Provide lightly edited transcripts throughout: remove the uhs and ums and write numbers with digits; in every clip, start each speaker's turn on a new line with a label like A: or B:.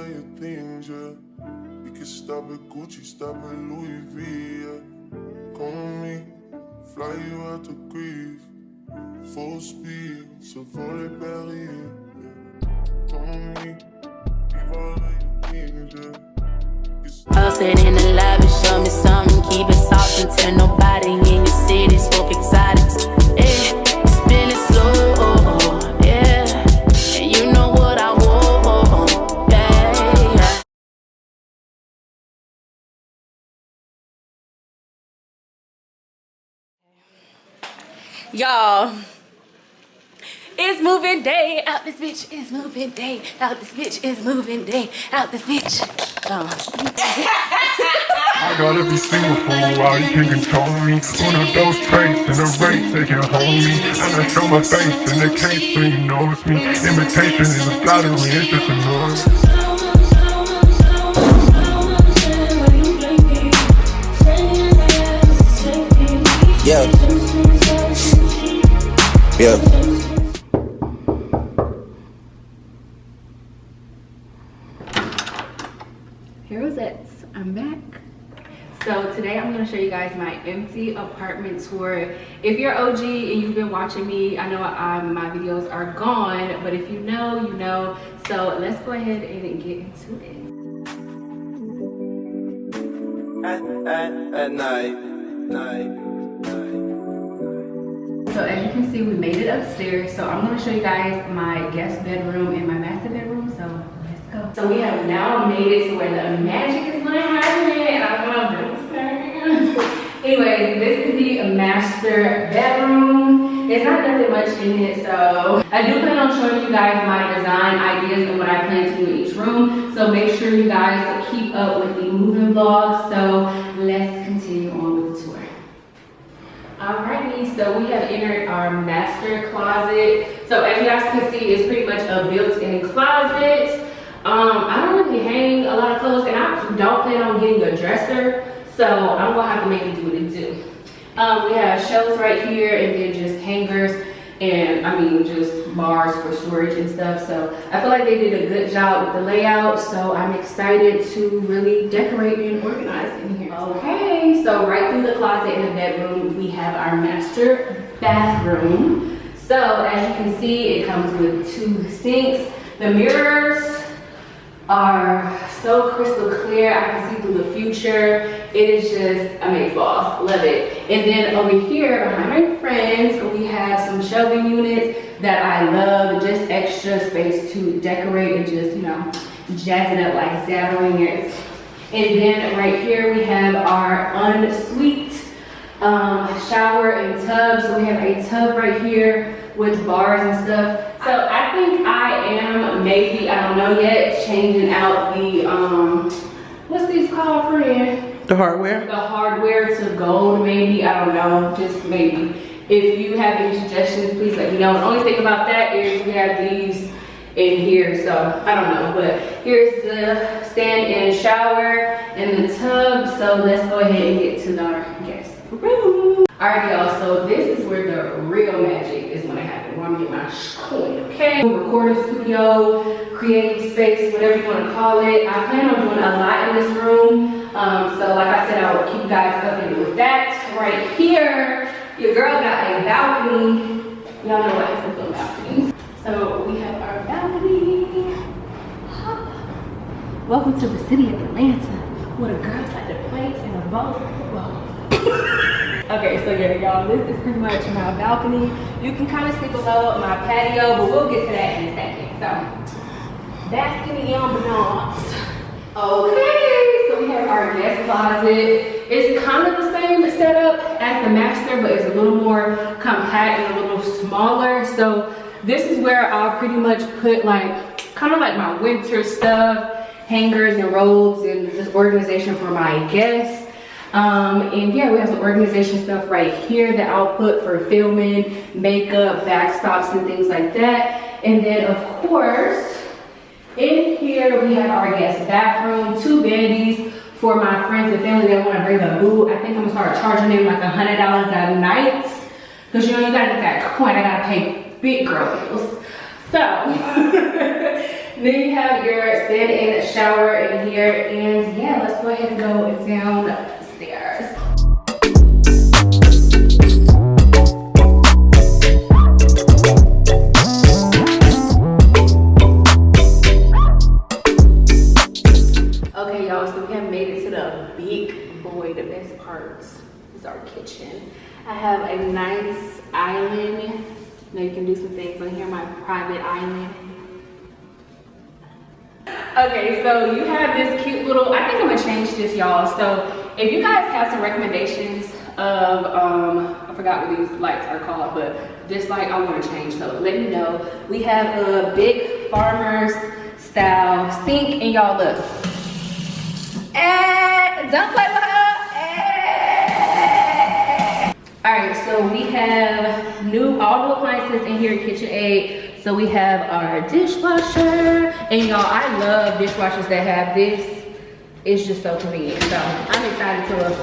A: your things, yeah. You can stop at Gucci, stop at Louis V, yeah. Come with me, fly you out to Greece. Full speed, so for the belly, yeah. Come with me, leave all of your things, yeah.
B: I'll sit in the lab and show me something. Keep it soft until nobody in your city smoke exotics. Yeah, spin it slow, yeah. And you know what I want, yeah. Y'all, it's moving day. Out this bitch is moving day. Out this bitch is moving day. Out this bitch.
A: I gotta be single for a while, you can control me. One of those traits in a race, they can hold me. And I show my face in the case so you know it's me. Imitation is a flattery, it's just a noise.
C: Yeah. Yeah.
B: Hey Rosettes, I'm back. So today I'm going to show you guys my empty apartment tour. If you're OG and you've been watching me, I know my videos are gone, but if you know, you know. So let's go ahead and get into it.
C: At night.
B: So as you can see, we made it upstairs. So I'm going to show you guys my guest bedroom and my master bedroom. So let's go. So we have now made it to where the magic is going to happen. And I'm going to do Anyway, this is the master bedroom. It's not nothing much in it, so I do plan on showing you guys my design ideas and what I plan to do in each room. So make sure you guys keep up with the moving vlogs. So let's continue on with the tour. Alrighty, so we have entered our master closet. So as you guys can see, it's pretty much a built-in closet. I don't really hang a lot of clothes, and I don't plan on getting a dresser. So I'm gonna have to make it do what it do. We have shelves right here and then just hangers and just bars for storage and stuff. So I feel like they did a good job with the layout. So I'm excited to really decorate and organize in here. Okay, so right through the closet in the bedroom, we have our master bathroom. So as you can see, it comes with 2 sinks. The mirrors are so crystal clear. I can see through the future. It is just amazeballs. Love it. And then over here behind my friends, we have some shelving units that I love. Just extra space to decorate and just, you know, jazz it up like Zadwingers. And then right here we have our ensuite shower and tub. So we have a tub right here with bars and stuff. So I think I am maybe, I don't know yet, changing out the, what's these called, friend?
C: The hardware?
B: The hardware to gold, maybe, I don't know, just maybe. If you have any suggestions, please let me know. The only thing about that is we have these in here, so I don't know. But here's the stand-in shower and the tub. So let's go ahead and get to our guest room. Alright y'all, so this is where the real magic is gonna happen. Where I'm gonna get my coin, okay? Recording studio, creative space, whatever you wanna call it. I plan on doing a lot in this room. So like I said, I will keep you guys updated with that. Right here, your girl got a balcony. Y'all know what is a balcony. So we have our balcony. Welcome to the city of Atlanta, where the girls like to play in a boat. Okay, so yeah, y'all, this is pretty much my balcony. You can kind of see below my patio, but we'll get to that in a second. So, basking in bananas. Okay, so we have our guest closet. It's kind of the same setup as the master, but it's a little more compact and a little smaller. So this is where I'll pretty much put kind of like my winter stuff, hangers and robes, and just organization for my guests. And yeah, we have some organization stuff right here that I'll put for filming, makeup, backstops, and things like that. And then of course, in here we have our guest bathroom, 2 bandies for my friends and family that want to bring a boo. I think I'm gonna start charging them like $100 a night. Cause you know, you gotta get that coin, I gotta pay big girl bills. So, Then you have your stand-in shower in here, and yeah, let's go ahead and go downstairs. Okay, y'all, so we have made it to the big boy. The best part is our kitchen. I have a nice island. Now you can do some things on here, my private island. Okay, so you have this cute little, I think I'm gonna change this, y'all. So if you guys have some recommendations of, I forgot what these lights are called, but this light I wanna change, so let me know. We have a big farmer's style sink, and y'all look. Don't play with her. All right, so we have all new appliances in here, KitchenAid. So we have our dishwasher, and y'all, I love dishwashers that have this. It's just so convenient. So I'm excited to,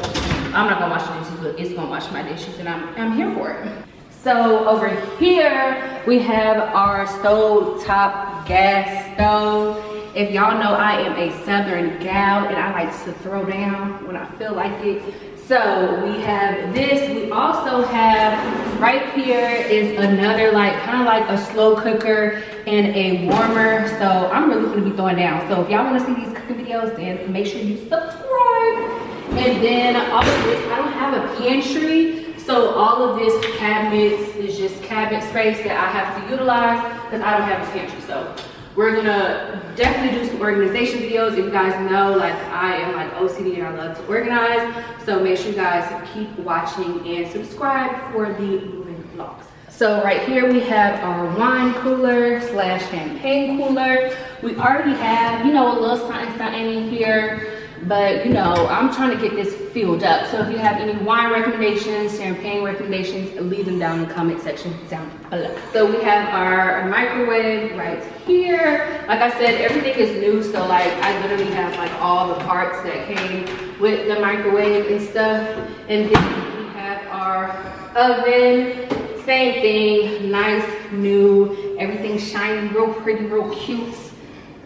B: I'm not gonna wash the dishes, but it's gonna wash my dishes, and I'm here for it. So over here, we have our stove top gas stove. If y'all know, I am a Southern gal, and I like to throw down when I feel like it. So we have this. We also have, right here is another kind of like a slow cooker and a warmer. So I'm really gonna be throwing down. So if y'all wanna see these cooking videos, then make sure you subscribe. And then all of this, I don't have a pantry. So all of this cabinets is just cabinet space that I have to utilize because I don't have a pantry. So we're gonna definitely do some organization videos. If you guys know, I am OCD and I love to organize. So make sure you guys keep watching and subscribe for the moving vlogs. So right here we have our wine cooler / champagne cooler. We already have, a little something in here. But I'm trying to get this filled up. So if you have any wine recommendations, champagne recommendations, leave them down in the comment section down below. So we have our microwave right here. Like I said, everything is new. So I literally have all the parts that came with the microwave and stuff. And then we have our oven. Same thing, nice, new, everything shiny, real pretty, real cute.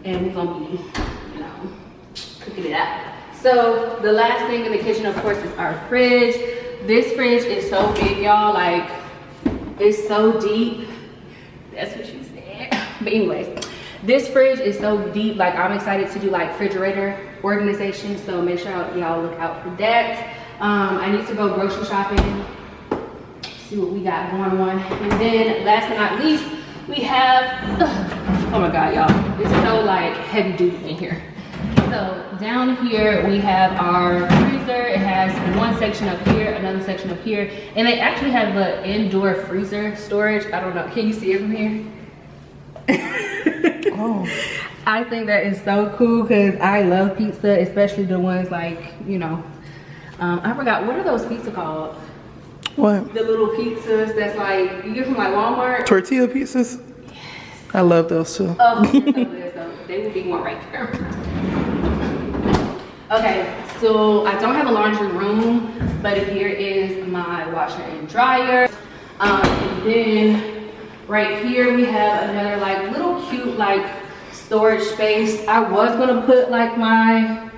B: And we're gonna be, cooking it up. So the last thing in the kitchen, of course, is our fridge. This fridge is so big, y'all. It's so deep. That's what she said. But anyways, this fridge is so deep. I'm excited to do refrigerator organization. So make sure y'all look out for that. I need to go grocery shopping. See what we got going on. And then last but not least, we have, oh my God, y'all. It's so heavy duty in here. So down here we have our freezer. It has one section up here, another section up here, and they actually have an indoor freezer storage. I don't know, can you see it from here? Oh, I think that is so cool because I love pizza, especially the ones I forgot, what are those pizza called?
C: What?
B: The little pizzas that's you get from Walmart.
C: Tortilla pizzas? Yes. I love those too.
B: Oh, they're so good, so they would be one right there. Okay, so I don't have a laundry room, but here is my washer and dryer. And then right here we have another little cute storage space. I was gonna put my,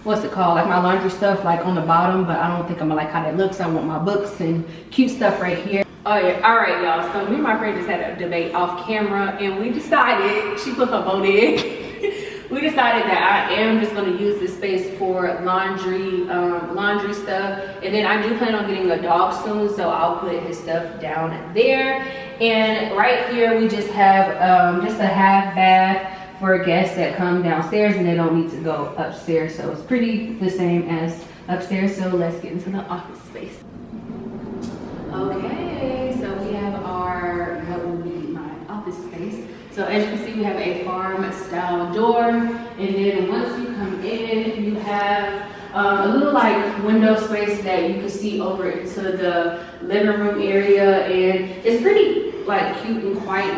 B: what's it called, my laundry stuff on the bottom, but I don't think I'm gonna like how that looks. I want my books and cute stuff right here. Oh yeah, all right y'all, so me and my friend just had a debate off camera, and we decided, she put her vote in. We decided that I am just going to use this space for laundry stuff, and then I do plan on getting a dog soon, so I'll put his stuff down there. And right here we just have just a half bath for guests that come downstairs and they don't need to go upstairs, so it's pretty the same as upstairs. So let's get into the office space. Okay, so we have what will be my office space. So as you can see, we have a farm style door, and then once you come in, you have a little window space that you can see over into the living room area, and it's pretty cute and quiet.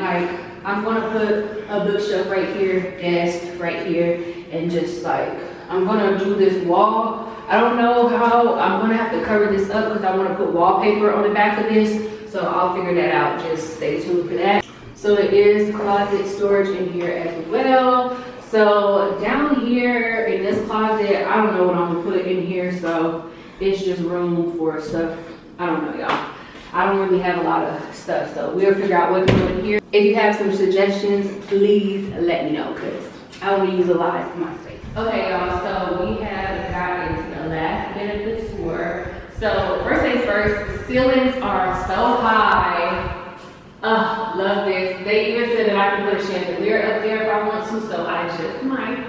B: I'm gonna put a bookshelf right here, desk right here, and just I'm gonna do this wall. I don't know how I'm gonna have to cover this up because I want to put wallpaper on the back of this, so I'll figure that out. Just stay tuned for that. So it is closet storage in here as well. So down here in this closet, I don't know what I'm gonna put in here, so it's just room for stuff. I don't know, y'all. I don't really have a lot of stuff, so we'll figure out what to put in here. If you have some suggestions, please let me know, because I want to use a lot of my space. Okay, y'all, so we have got into the last bit of the tour. So first things first, the ceilings are so high. Love this. They even said that I can put a chandelier up there if I want to, so I just might.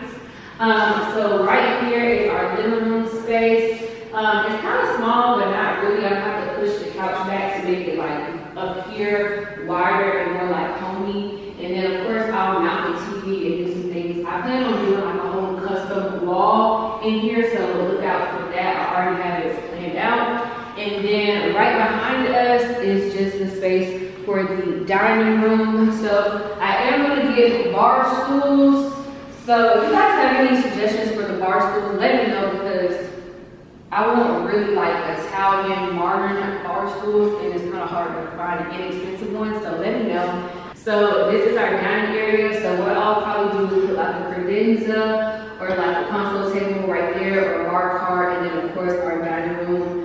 B: So right here is our living room space. It's kind of small, but not really. I have to push the couch back to make it like up here, wider and more like homey. And then of course I'll mount the TV and do some things. I plan on doing like a whole custom wall in here, so look out for that. I already have it planned out. And then right behind us is just the space for the dining room. So I am going to get bar stools. So if you guys have any suggestions for the bar stools, let me know, because I want really like Italian modern bar stools, and it's kind of hard to find inexpensive ones, so let me know. So this is our dining area. So what I'll probably do is put like a credenza or like a console table right there, or a bar cart, and then of course our dining room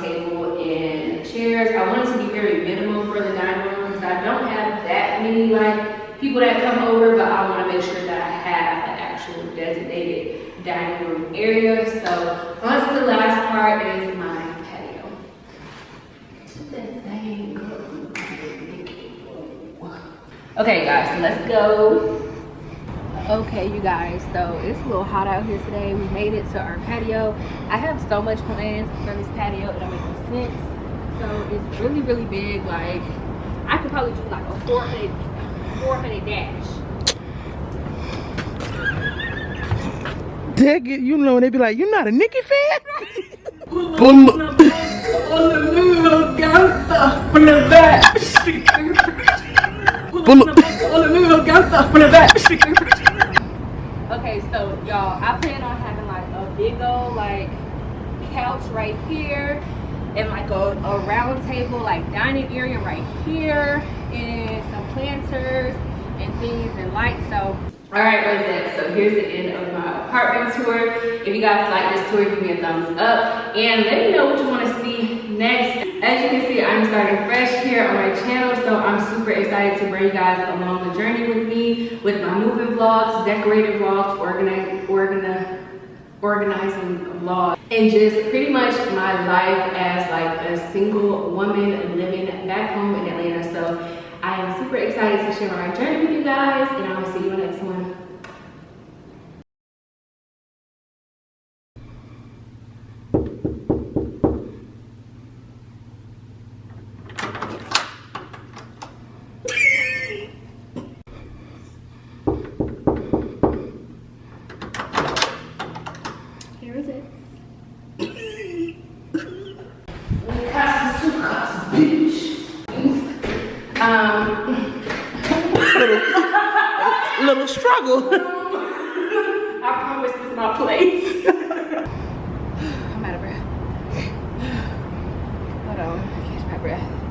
B: table and chairs. I want it to be very minimal for the dining room, because I don't have that many like people that come over, but I want to make sure that I have an actual designated dining room area. So on to the last part is my patio. Okay guys, so let's go. Okay you guys, so it's a little hot out here today. We made it to our patio. I have so much plans for this patio, it don't make no sense. So it's really big. Like I could probably do like a 400 dash.
C: You know, they be like, "You're not a Nicki fan?"
B: On the little gangsta from the back. Okay, so y'all, I plan on having like a big old like couch right here, and like a round table, like dining area right here, and some planters and things and lights. So all right, Rosettes, so here's the end of my apartment tour. If you guys like this tour, give me a thumbs up and let me know what you want to see next. As you can see, I'm starting fresh here on my channel, so I'm super excited to bring you guys along the journey with me with my moving vlogs, decorating vlogs, organizing vlogs, and just pretty much my life as like a single woman living back home in Atlanta. So I am super excited to share my journey with you guys, and I will see you in the next one. Here is it.
C: Little struggle.
B: I promise this is my place. I'm out of breath. Hold on, I catch my breath.